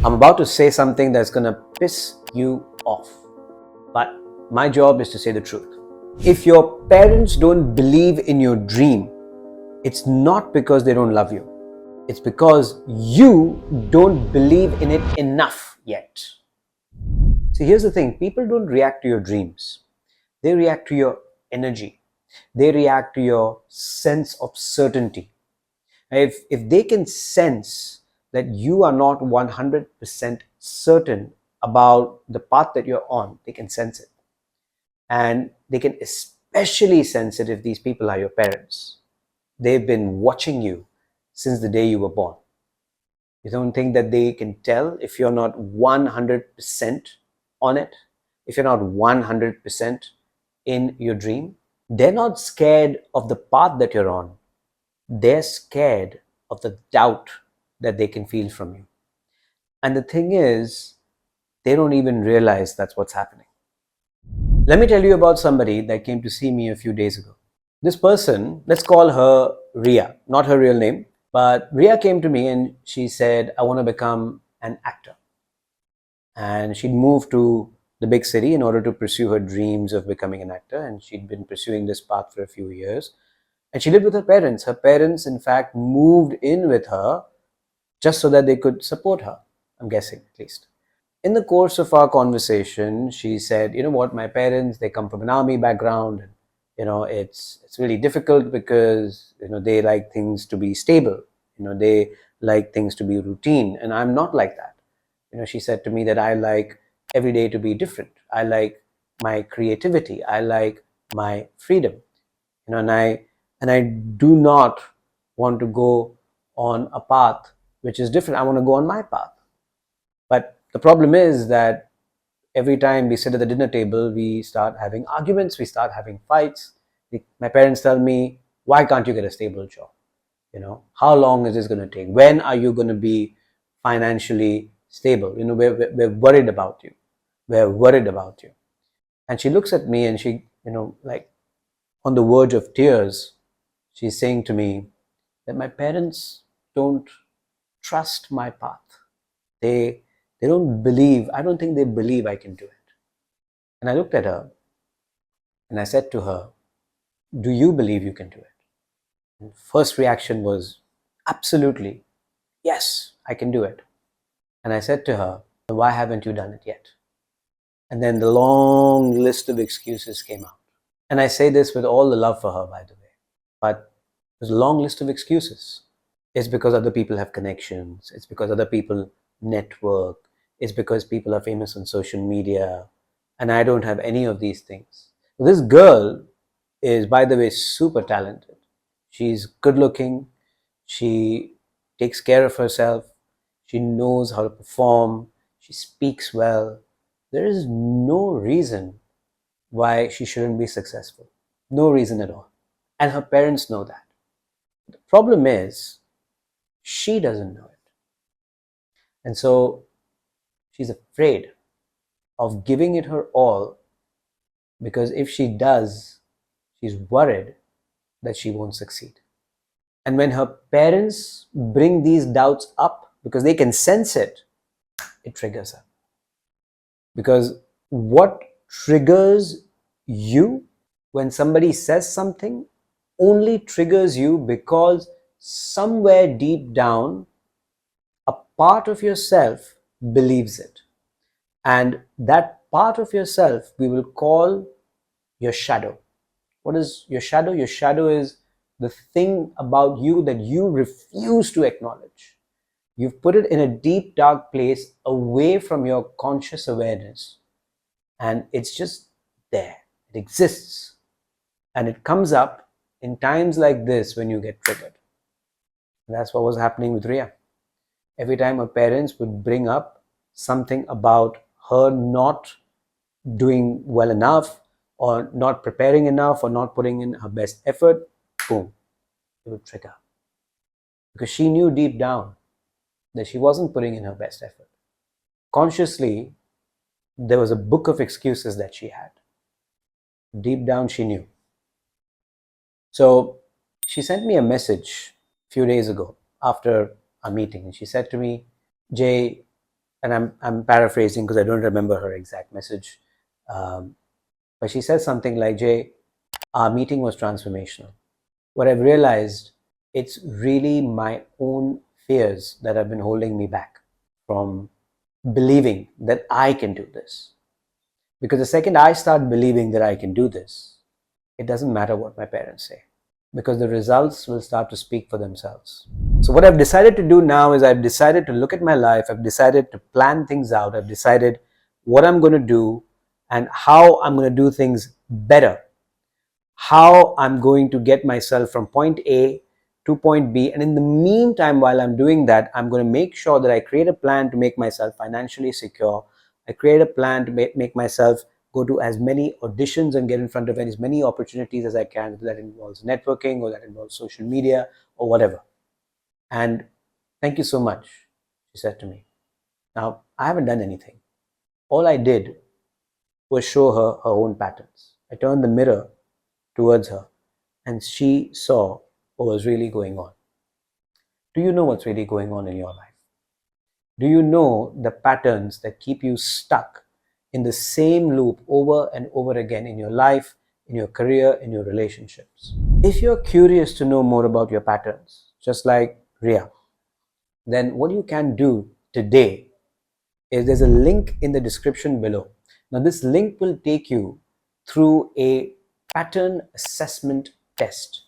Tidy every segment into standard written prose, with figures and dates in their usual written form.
I'm about to say something that's gonna piss you off, but my job is to say the truth. If your parents don't believe in your dream, it's not because they don't love you. It's because you don't believe in it enough yet. See, here's the thing, people don't react to your dreams, they react to your energy, they react to your sense of certainty. If they can sense that you are not 100% certain about the path that you're on, they can sense it. And they can especially sense it if these people are your parents. They've been watching you since the day you were born. You don't think that they can tell if you're not 100% on it, if you're not 100% in your dream? They're not scared of the path that you're on. They're scared of the doubt that they can feel from you. And the thing is, they don't even realize that's what's happening. Let me tell you about somebody that came to see me a few days ago. This person, let's call her Riya, not her real name, but Riya came to me and she said, I want to become an actor. And she'd moved to the big city in order to pursue her dreams of becoming an actor. And she'd been pursuing this path for a few years. And she lived with her parents. Her parents, in fact, moved in with her just so that they could support her, I'm guessing at least. In the course of our conversation, she said, you know what, my parents, they come from an army background. And, it's really difficult because, they like things to be stable. They like things to be routine. And I'm not like that. She said to me that I like every day to be different. I like my creativity. I like my freedom. And I do not want to go on a path which is different. I want to go on my path. But the problem is that every time we sit at the dinner table, we start having arguments, we start having fights. My parents tell me, why can't you get a stable job? How long is this going to take? When are you going to be financially stable? We're worried about you. We're worried about you. And she looks at me and she, like on the verge of tears, she's saying to me that my parents don't trust my path. They don't believe, I don't think they believe I can do it. And I looked at her and I said to her, do you believe you can do it? And first reaction was, absolutely, yes, I can do it. And I said to her, why haven't you done it yet? And then the long list of excuses came out. And I say this with all the love for her, by the way. But there's a long list of excuses. It's because other people have connections. It's because other people network. It's because people are famous on social media. And I don't have any of these things. This girl is, by the way, super talented. She's good looking. She takes care of herself. She knows how to perform. She speaks well. There is no reason why she shouldn't be successful. No reason at all. And her parents know that. The problem is, she doesn't know it. And so she's afraid of giving it her all, because if she does, she's worried that she won't succeed. And when her parents bring these doubts up, because they can sense it, it triggers her. Because what triggers you when somebody says something only triggers you because somewhere deep down, a part of yourself believes it. And that part of yourself we will call your shadow. What is your shadow? Your shadow is the thing about you that you refuse to acknowledge. You've put it in a deep, dark place away from your conscious awareness. And it's just there. It exists. And it comes up in times like this when you get triggered. And that's what was happening with Riya. Every time her parents would bring up something about her not doing well enough, or not preparing enough, or not putting in her best effort, boom, it would trigger. Because she knew deep down that she wasn't putting in her best effort. Consciously, there was a book of excuses that she had. Deep down, she knew. So she sent me a message a few days ago after our meeting, and she said to me, Jay, and I'm paraphrasing because I don't remember her exact message, um, but she says something like, Jay, our meeting was transformational. What I've realized, it's really my own fears that have been holding me back from believing that I can do this. Because the second I start believing that I can do this, it doesn't matter what my parents say, because the results will start to speak for themselves. So what I've decided to do now is I've decided to look at my life, I've decided to plan things out, I've decided what I'm going to do and how I'm going to do things better, how I'm going to get myself from point A to point B. And in the meantime, while I'm doing that, I'm going to make sure that I create a plan to make myself financially secure. I create a plan to make myself go to as many auditions and get in front of as many opportunities as I can, whether that involves networking or that involves social media or whatever. And thank you so much, she said to me. Now, I haven't done anything. All I did was show her her own patterns. I turned the mirror towards her and she saw what was really going on. Do you know what's really going on in your life? Do you know the patterns that keep you stuck in the same loop over and over again in your life, in your career, in your relationships? If you're curious to know more about your patterns, just like Riya, then what you can do today is there's a link in the description below. Now, this link will take you through a pattern assessment test.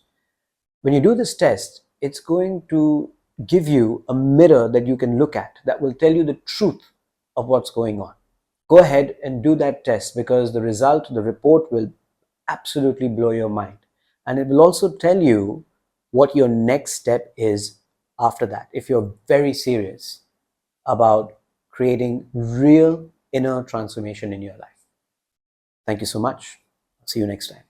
When you do this test, it's going to give you a mirror that you can look at that will tell you the truth of what's going on. Go ahead and do that test, because the result, the report will absolutely blow your mind. And it will also tell you what your next step is after that, if you're very serious about creating real inner transformation in your life. Thank you so much. See you next time.